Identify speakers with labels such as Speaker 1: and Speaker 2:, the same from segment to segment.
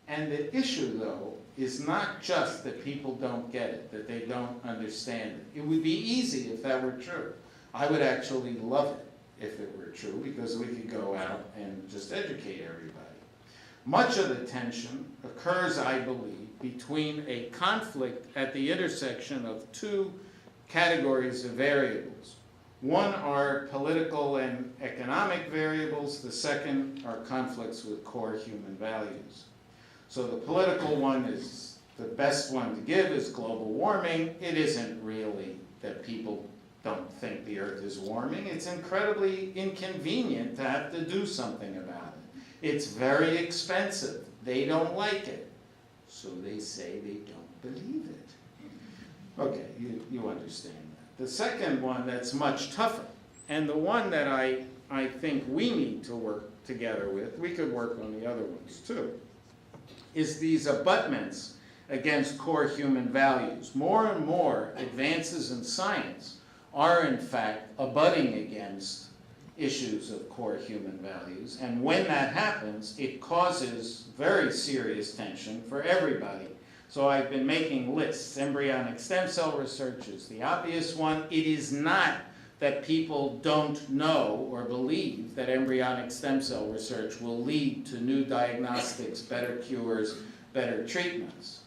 Speaker 1: And the issue, though, is not just that people don't get it, that they don't understand it. It would be easy if that were true. I would actually love it if it were true, because we could go out and just educate everybody. Much of the tension occurs, I believe, between a conflict at the intersection of two categories of variables. One are political and economic variables. The second are conflicts with core human values. So the political one is the best one to give is global warming. It isn't really that people don't think the earth is warming. It's incredibly inconvenient to have to do something about it. It's very expensive. They don't like it. So they say they don't believe it. Okay, you understand that. The second one that's much tougher, and the one that I think we need to work together with, we could work on the other ones too, is these abutments against core human values. More and more advances in science are in fact abutting against issues of core human values, and when that happens, it causes very serious tension for everybody. So I've been making lists. Embryonic stem cell research is the obvious one. It is not that people don't know or believe that embryonic stem cell research will lead to new diagnostics, better cures, better treatments.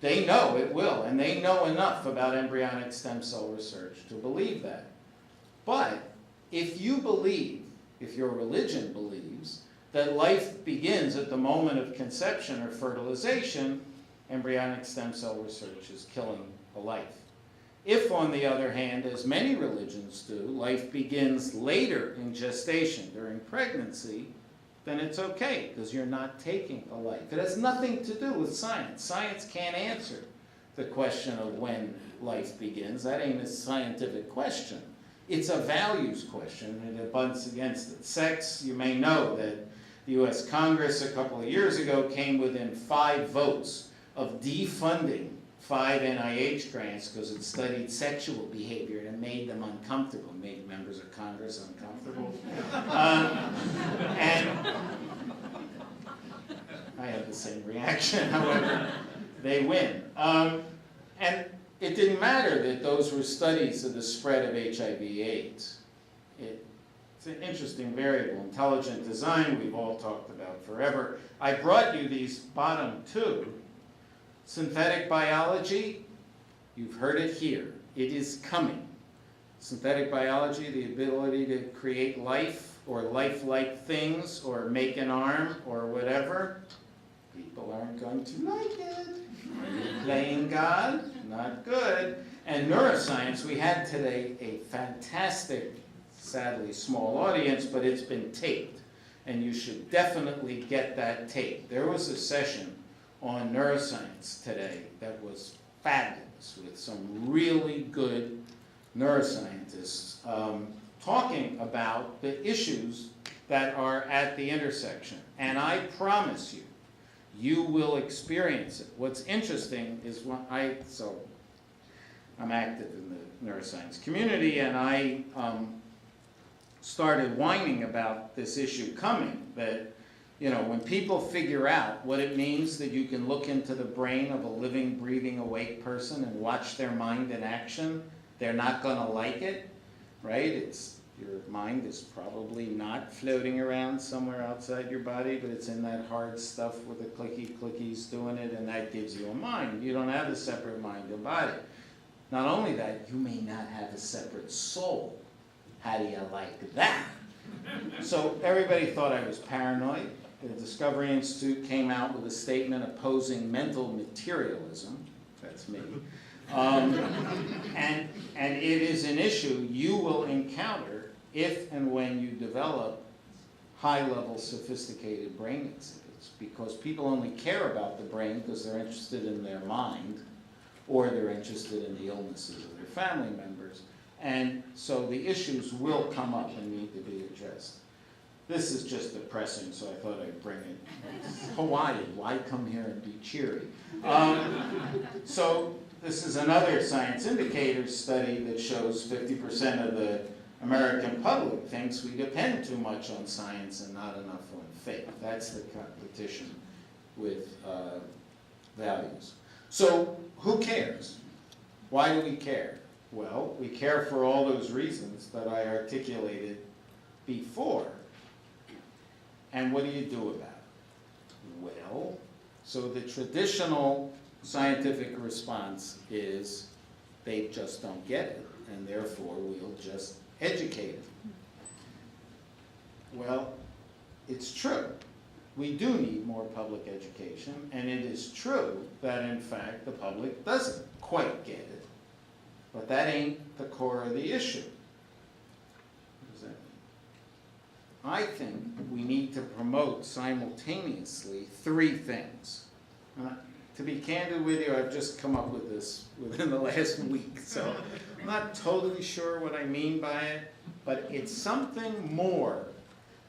Speaker 1: They know it will, and they know enough about embryonic stem cell research to believe that. But if you believe, if your religion believes, that life begins at the moment of conception or fertilization, embryonic stem cell research is killing a life. If, on the other hand, as many religions do, life begins later in gestation, during pregnancy, then it's okay, because you're not taking a life. It has nothing to do with science. Science can't answer the question of when life begins. That ain't a scientific question. It's a values question, and it butts against it. Sex, you may know that the U.S. Congress a couple of years ago came within 5 votes of defunding 5 NIH grants because it studied sexual behavior and it made them uncomfortable, made members of Congress uncomfortable. And I have the same reaction, however, they win. And it didn't matter that those were studies of the spread of HIV/AIDS. It's an interesting variable. Intelligent design, we've all talked about forever. I brought you these bottom 2. Synthetic biology, you've heard it here. It is coming. Synthetic biology, the ability to create life or lifelike things or make an arm or whatever, people aren't going to like it. Are you playing God? Not good. And neuroscience, we had today a fantastic, sadly small audience, but it's been taped. And you should definitely get that tape. There was a session on neuroscience today that was fabulous with some really good neuroscientists talking about the issues that are at the intersection. And I promise you, you will experience it. What's interesting is when I'm active in the neuroscience community, and I started whining about this issue coming, that when people figure out what it means that you can look into the brain of a living, breathing, awake person and watch their mind in action, they're not going to like it, right? Your mind is probably not floating around somewhere outside your body, but it's in that hard stuff with the clickies doing it, and that gives you a mind. You don't have a separate mind and body. Not only that, you may not have a separate soul. How do you like that? So everybody thought I was paranoid. The Discovery Institute came out with a statement opposing mental materialism. That's me. And it is an issue you will encounter if and when you develop high-level sophisticated brain exhibits, because people only care about the brain because they're interested in their mind or they're interested in the illnesses of their family members. And so the issues will come up and need to be addressed. This is just depressing, so I thought I'd bring it. It's Hawaii, why come here and be cheery? So this is another Science Indicators study that shows 50% of the American public thinks we depend too much on science and not enough on faith. That's the competition with values. So who cares? Why do we care? Well, we care for all those reasons that I articulated before. And what do you do about it? Well, so the traditional scientific response is they just don't get it, and therefore we'll just educate them. Well, it's true. We do need more public education, and it is true that, in fact, the public doesn't quite get it. But that ain't the core of the issue. What does that mean? I think we need to promote simultaneously three things. To be candid with you, I've just come up with this within the last week, so I'm not totally sure what I mean by it, but it's something more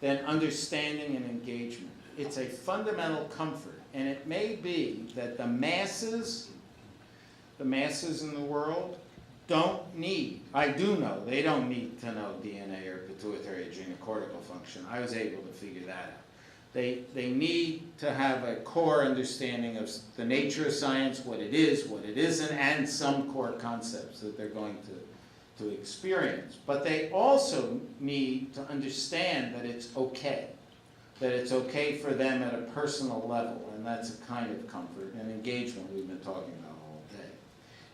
Speaker 1: than understanding and engagement. It's a fundamental comfort, and it may be that the masses in the world don't need, I do know, they don't need to know DNA or pituitary adrenocortical function. I was able to figure that out. They need to have a core understanding of the nature of science, what it is, what it isn't, and some core concepts that they're going to experience. But they also need to understand that it's okay for them at a personal level, and that's a kind of comfort and engagement we've been talking about all day.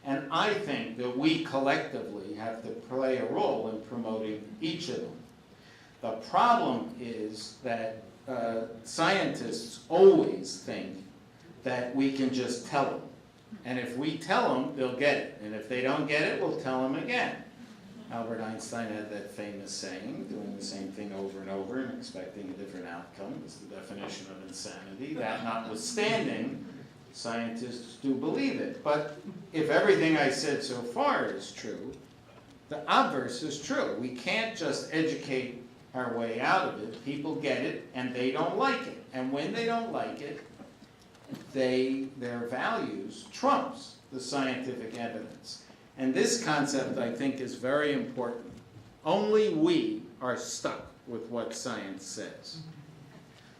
Speaker 1: And I think that we collectively have to play a role in promoting each of them. The problem is that scientists always think that we can just tell them. And if we tell them, they'll get it. And if they don't get it, we'll tell them again. Albert Einstein had that famous saying, doing the same thing over and over and expecting a different outcome is the definition of insanity. That notwithstanding, scientists do believe it. But if everything I said so far is true, the obverse is true. We can't just educate our way out of it. People get it, and they don't like it. And when they don't like it, their values trumps the scientific evidence. And this concept, I think, is very important. Only we are stuck with what science says.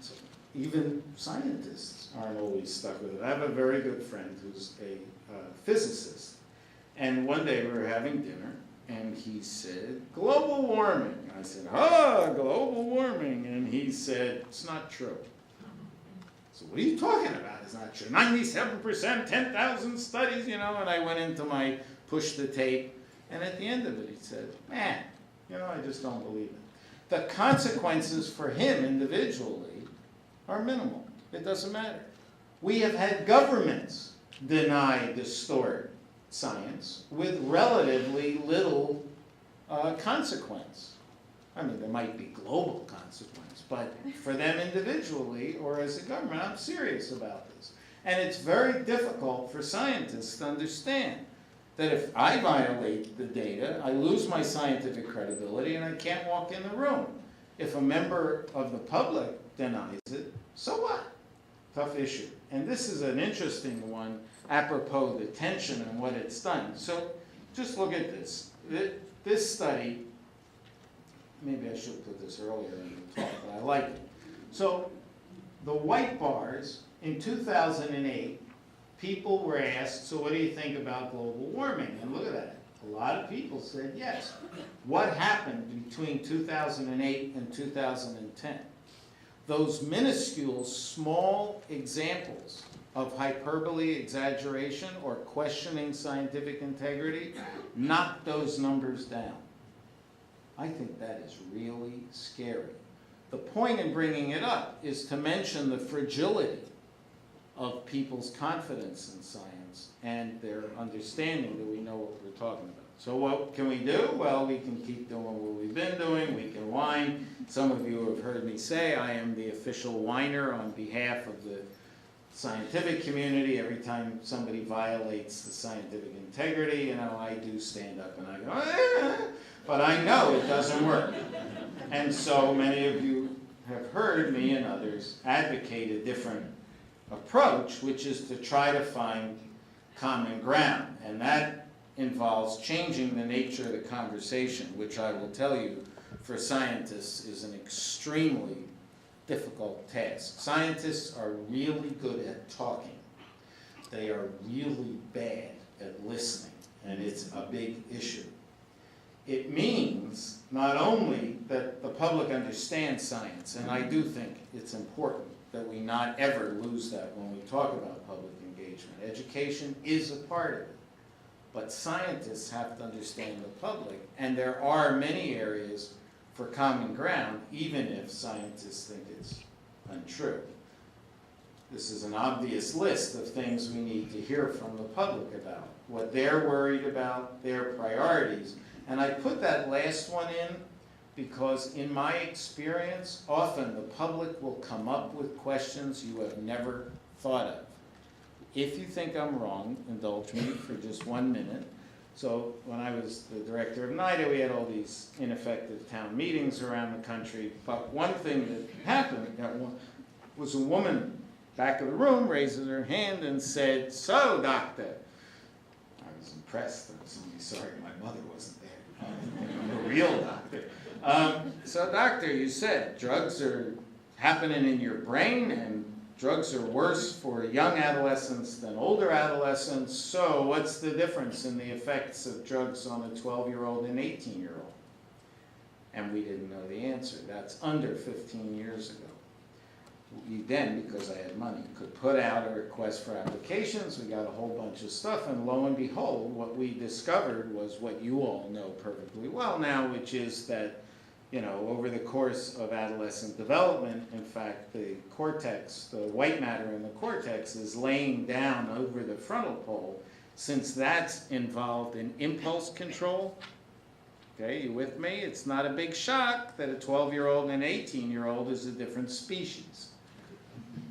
Speaker 1: So even scientists aren't always stuck with it. I have a very good friend who's a physicist. And one day we were having dinner, and he said, global warming. I said, global warming. And he said, it's not true. So what are you talking about? It's not true. 97%, 10,000 studies, and I went into my push the tape. And at the end of it, he said, man, I just don't believe it. The consequences for him individually are minimal. It doesn't matter. We have had governments deny, distort science with relatively little consequence. I mean, there might be global consequence, but for them individually or as a government, I'm serious about this. And it's very difficult for scientists to understand that if I violate the data, I lose my scientific credibility and I can't walk in the room. If a member of the public denies it, so what? Tough issue. And this is an interesting one, apropos the tension and what it's done. So just look at this. This study, maybe I should put this earlier in the talk, but I like it. So the white bars, in 2008, people were asked, so what do you think about global warming? And look at that. A lot of people said yes. What happened between 2008 and 2010? Those minuscule, small examples of hyperbole, exaggeration, or questioning scientific integrity knocked those numbers down. I think that is really scary. The point in bringing it up is to mention the fragility of people's confidence in science and their understanding that we know what we're talking about. So what can we do? Well, we can keep doing what we've been doing. We can whine. Some of you have heard me say I am the official whiner on behalf of the scientific community. Every time somebody violates the scientific integrity, I do stand up and I go, but I know it doesn't work. And so many of you have heard me and others advocate a different approach, which is to try to find common ground. And that involves changing the nature of the conversation, which I will tell you, for scientists, is an extremely difficult task. Scientists are really good at talking. They are really bad at listening, and it's a big issue. It means not only that the public understands science, and I do think it's important that we not ever lose that when we talk about public engagement. Education is a part of it, but scientists have to understand the public, and there are many areas for common ground, even if scientists think it's untrue. This is an obvious list of things we need to hear from the public about, what they're worried about, their priorities. And I put that last one in because in my experience, often the public will come up with questions you have never thought of. If you think I'm wrong, indulge me for just 1 minute. So when I was the director of NIDA, we had all these ineffective town meetings around the country. But one thing that happened was a woman back of the room raises her hand and said, "So, doctor." I was impressed. I was only sorry my mother wasn't there. A real doctor. So, doctor, you said drugs are happening in your brain and drugs are worse for young adolescents than older adolescents. So what's the difference in the effects of drugs on a 12-year-old and 18-year-old? And we didn't know the answer. That's under 15 years ago. We then, because I had money, could put out a request for applications. We got a whole bunch of stuff, and lo and behold, what we discovered was what you all know perfectly well now, which is that, you know, over the course of adolescent development, in fact, the cortex, the white matter in the cortex is laying down over the frontal pole, since that's involved in impulse control. Okay, you with me? It's not a big shock that a 12-year-old and an 18-year-old is a different species.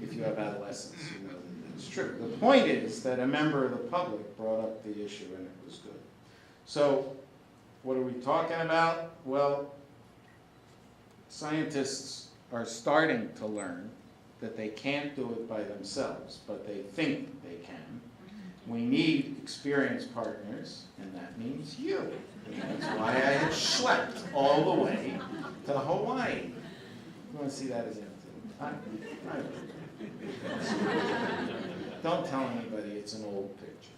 Speaker 1: If you have adolescents, you know that it's true. The point is that a member of the public brought up the issue, and it was good. So, what are we talking about? Well, scientists are starting to learn that they can't do it by themselves, but they think they can. We need experienced partners, and that means you. And that's why I had schlepped all the way to Hawaii. You want to see that again? Don't tell anybody it's an old picture.